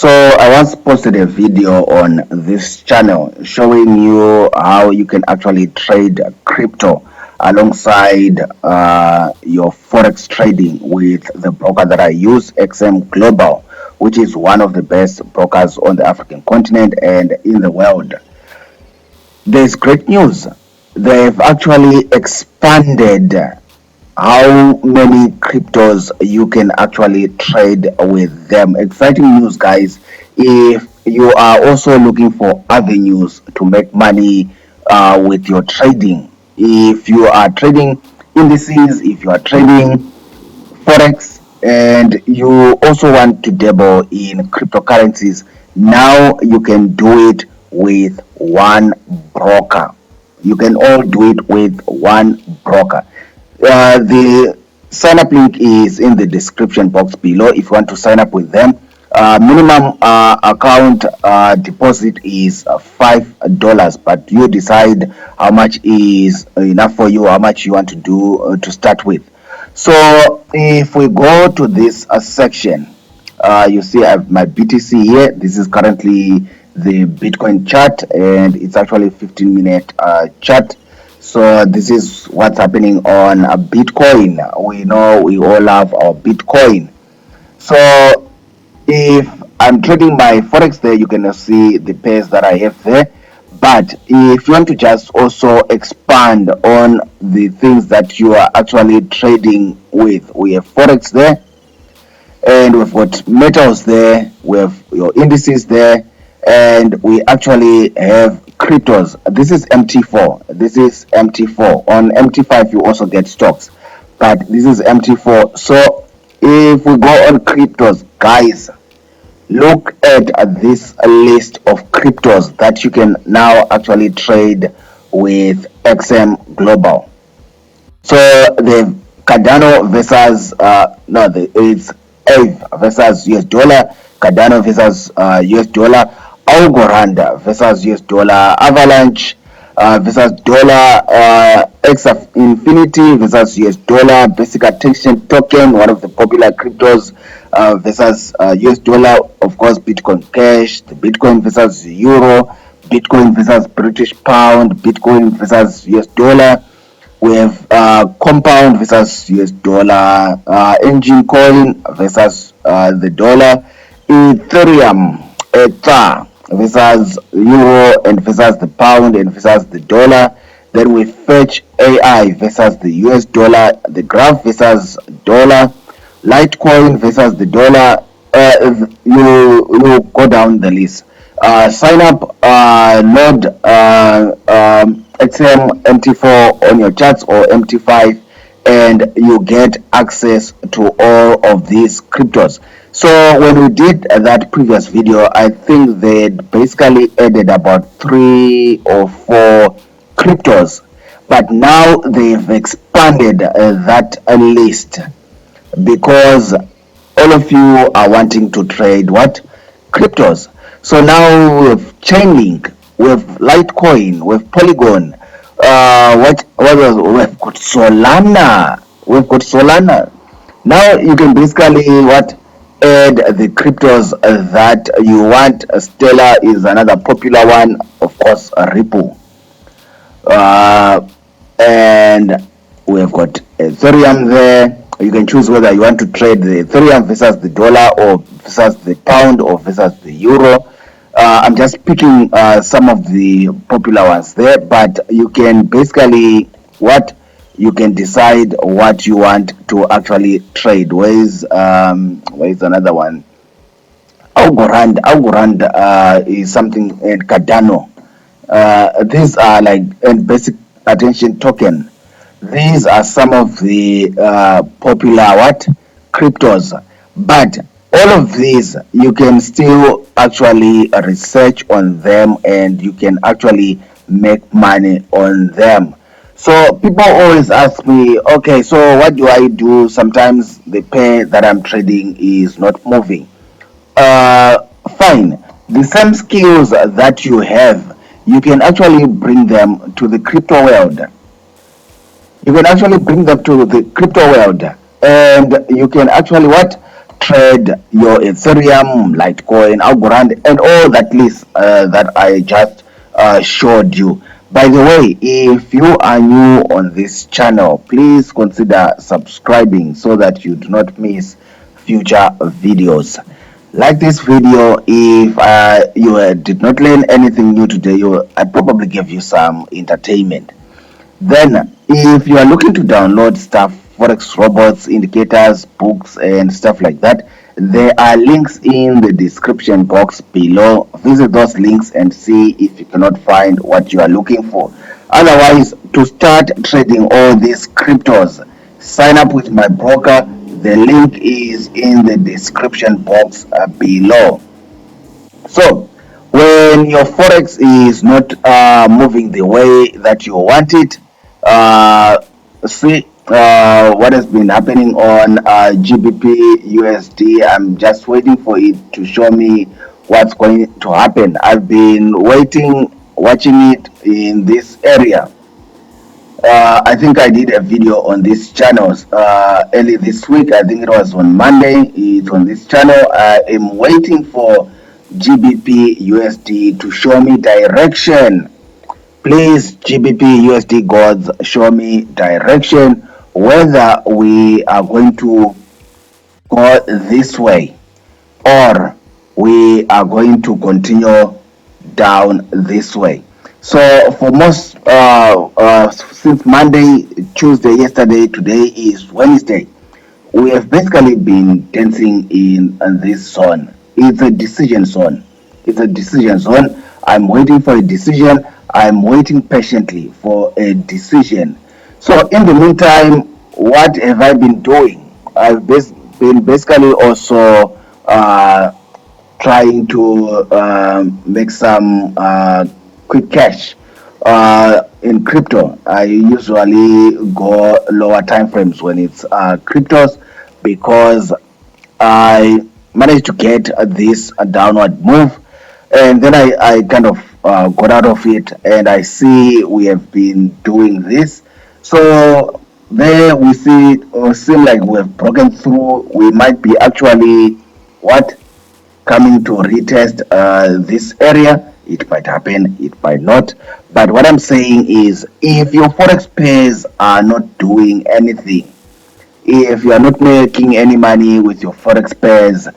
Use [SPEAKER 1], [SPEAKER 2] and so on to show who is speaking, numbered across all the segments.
[SPEAKER 1] So I once posted a video on this channel showing you how you can actually trade crypto alongside your forex trading with the broker that I use, XM Global, which is one of the best brokers on the African continent and in the world. There's great news. They've actually expanded how many cryptos you can actually trade with them. Exciting news, guys. If you are also looking for avenues to make money with your trading, if you are trading indices, if you are trading forex, and you also want to dabble in cryptocurrencies, now you can do it with one broker. You can all do it with one broker. The sign up link is in the description box below if you want to sign up with them. Minimum account deposit is $5, but you decide how much is enough for you, how much you want to do to start with. So if we go to this section, you see I have my BTC here. This is currently the Bitcoin chart, and it's actually 15-minute chart. So this is what's happening on Bitcoin. We know we all have our Bitcoin. So if I'm trading my forex there, you can see the pairs that I have there. But if you want to just also expand on the things that you are actually trading with, we have forex there, and we've got metals there, we have your indices there, and we actually have cryptos. This is MT4. This is MT4. On MT5 you also get stocks, but this is MT4. So if we go on cryptos, guys, look at this list of cryptos that you can now actually trade with XM Global. So the Cardano versus it's AVE versus US dollar, Cardano versus US dollar, Algorand versus US dollar, Avalanche versus dollar, X of Infinity versus US dollar, Basic Attention Token, one of the popular cryptos, versus US dollar, of course, Bitcoin Cash, the Bitcoin versus Euro, Bitcoin versus British Pound, Bitcoin versus US dollar. We have Compound versus US dollar, Engine Coin versus the dollar, Ethereum, Ether versus Euro and versus the Pound and versus the dollar. Then we Fetch AI versus the US dollar, the Graph versus dollar, Litecoin versus the dollar. You go down the list. Sign up, load XM MT4 on your charts or MT5, and you get access to all of these cryptos. So when we did that previous video, I think they basically added about 3 or 4 cryptos, but now they've expanded that list because all of you are wanting to trade what? Cryptos. So now we have Chainlink, we have Litecoin, we have Polygon, what else? We've got Solana. We've got Solana. Now you can basically add the cryptos that you want. Stellar is another popular one, of course, Ripple. And we've got Ethereum there. You can choose whether you want to trade the Ethereum versus the dollar or versus the pound or versus the euro. I'm just picking some of the popular ones there, but you can basically you can decide what you want to actually trade. Where is another one? Algorand is something, and Cardano. These are like and Basic Attention Token. These are some of the popular cryptos, but all of these you can still actually research on them and you can actually make money on them. So people always ask me, okay, so what do I do? Sometimes the pair that I'm trading is not moving. Fine, the same skills that you have, you can actually bring them to the crypto world. You can actually bring them to the crypto world, and you can actually trade your Ethereum, Litecoin, Algorand, and all that list that I just showed you. By the way, if you are new on this channel, please consider subscribing so that you do not miss future videos. Like this video, if you did not learn anything new today, I probably gave you some entertainment. Then, if you are looking to download stuff, forex robots, indicators, books, and stuff like that, there are links in the description box below. Visit those links and see if you cannot find what you are looking for. Otherwise, to start trading all these cryptos, sign up with my broker. The link is in the description box below. So, when your forex is not moving the way that you want it, see what has been happening on GBP USD. I'm just waiting for it to show me what's going to happen. I've been waiting, watching it in this area. I think I did a video on this channel early this week. I think it was on Monday. It's on this channel. I am waiting for GBP USD to show me direction. Please, GBP USD gods, show me direction, whether we are going to go this way or we are going to continue down this way. So for most since Monday, Tuesday, yesterday, today is Wednesday, we have basically been dancing in this zone. It's a decision zone. It's a decision zone. I'm waiting for a decision. I'm waiting patiently for a decision. So in the meantime, what have I been doing? I've been basically also trying to make some quick cash in crypto. I usually go lower time frames when it's cryptos, because I managed to get this downward move, and then I kind of got out of it, and I see we have been doing this. So there we see it, or seem like we have broken through. We might be actually coming to retest this area. It might happen, it might not. But what I'm saying is, if your forex pairs are not doing anything, if you are not making any money with your forex pairs,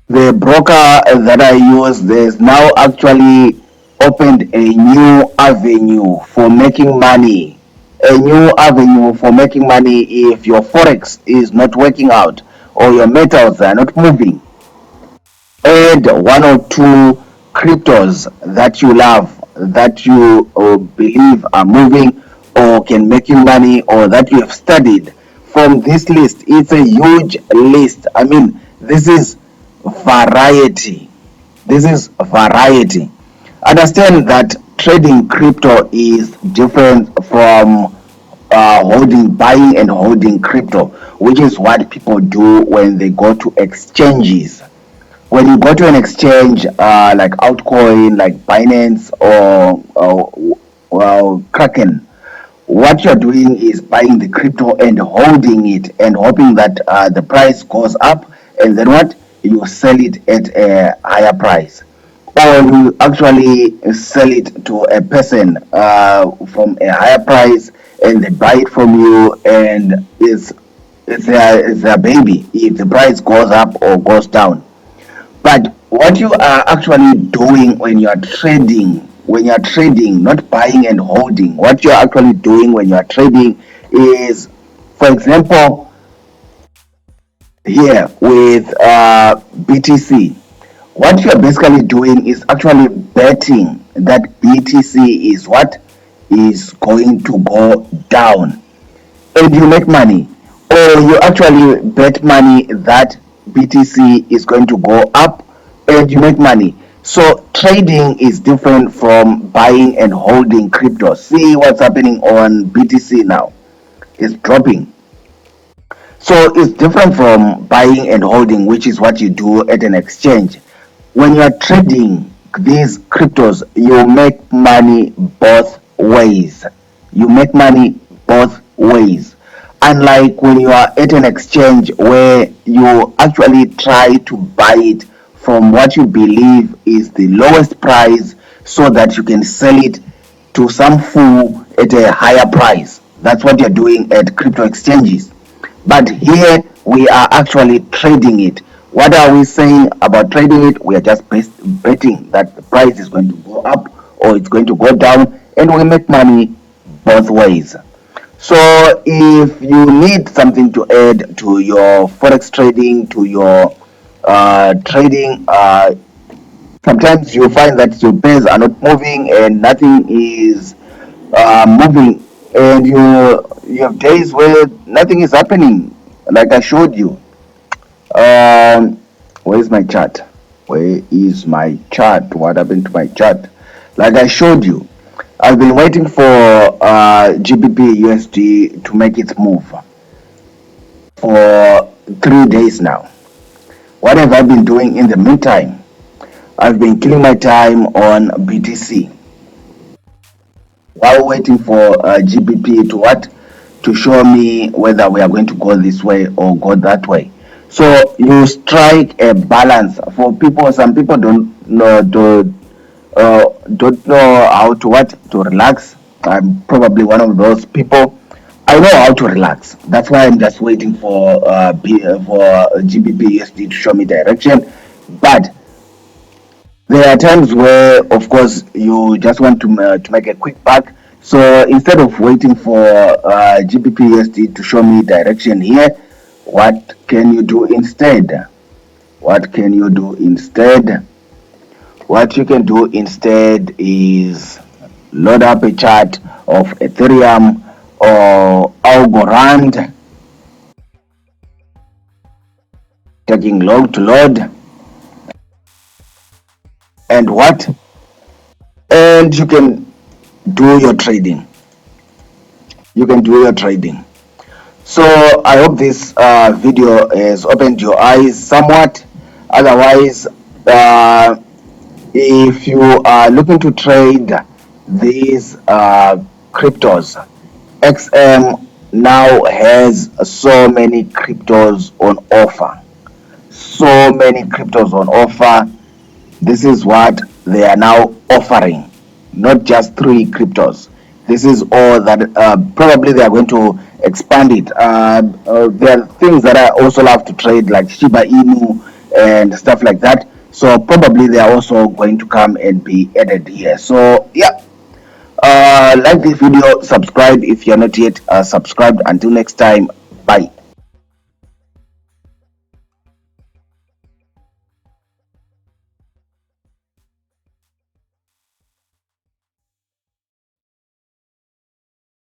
[SPEAKER 1] the broker that I use, there's now actually opened a new avenue for making money. A new avenue for making money if your forex is not working out or your metals are not moving. Add one or two cryptos that you love, that you believe are moving or can make you money, or that you have studied from this list. It's a huge list. I mean, this is variety. This is variety. Understand that trading crypto is different from buying and holding crypto, which is what people do when they go to exchanges. When you go to an exchange like Altcoin, like Binance or Kraken, what you're doing is buying the crypto and holding it and hoping that the price goes up, and then you sell it at a higher price, or you actually sell it to a person from a higher price, and they buy it from you, and it's their baby if the price goes up or goes down. But what you are actually doing when you are trading, not buying and holding, what you are actually doing when you are trading is, for example, here with BTC, what you are basically doing is actually betting that BTC is going to go down, and you make money, or you actually bet money that BTC is going to go up, and you make money. So trading is different from buying and holding crypto. See what's happening on BTC now. It's dropping. So it's different from buying and holding, which is what you do at an exchange. When you are trading these cryptos, you make money both ways. You make money both ways. unlike when you are at an exchange where you actually try to buy it from what you believe is the lowest price so that you can sell it to some fool at a higher price. That's what you're doing at crypto exchanges. But here we are actually trading it. What are we saying about trading it? We are just betting that the price is going to go up or it's going to go down, and we make money both ways. So if you need something to add to your forex trading, to your trading, sometimes you find that your pairs are not moving and nothing is moving, and you have days where nothing is happening, like I showed you. Where is my chart? Where is my chart? What happened to my chart? Like I showed you, I've been waiting for GBP USD to make its move for 3 days now. What have I been doing in the meantime? I've been killing my time on BTC while waiting for GBP to what? To show me whether we are going to go this way or go that way. So you strike a balance. For people, some people don't know how to what to relax. I'm probably one of those people. I know how to relax. That's why I'm just waiting for GBP USD to show me direction. But there are times where, of course, you just want to make a quick buck. So instead of waiting for GBP USD to show me direction here, what can you do instead? What can you do instead? What you can do instead is load up a chart of Ethereum or Algorand, taking long to load, and what? And you can do your trading. You can do your trading. So I hope this video has opened your eyes somewhat. Otherwise, if you are looking to trade these cryptos, XM now has so many cryptos on offer. So many cryptos on offer. This is what they are now offering, not just 3 cryptos. This is all that probably they are going to expand it. There are things that I also love to trade, like Shiba Inu and stuff like that. So probably they are also going to come and be added here. So yeah, like this video, subscribe if you're not yet subscribed. Until next time, bye.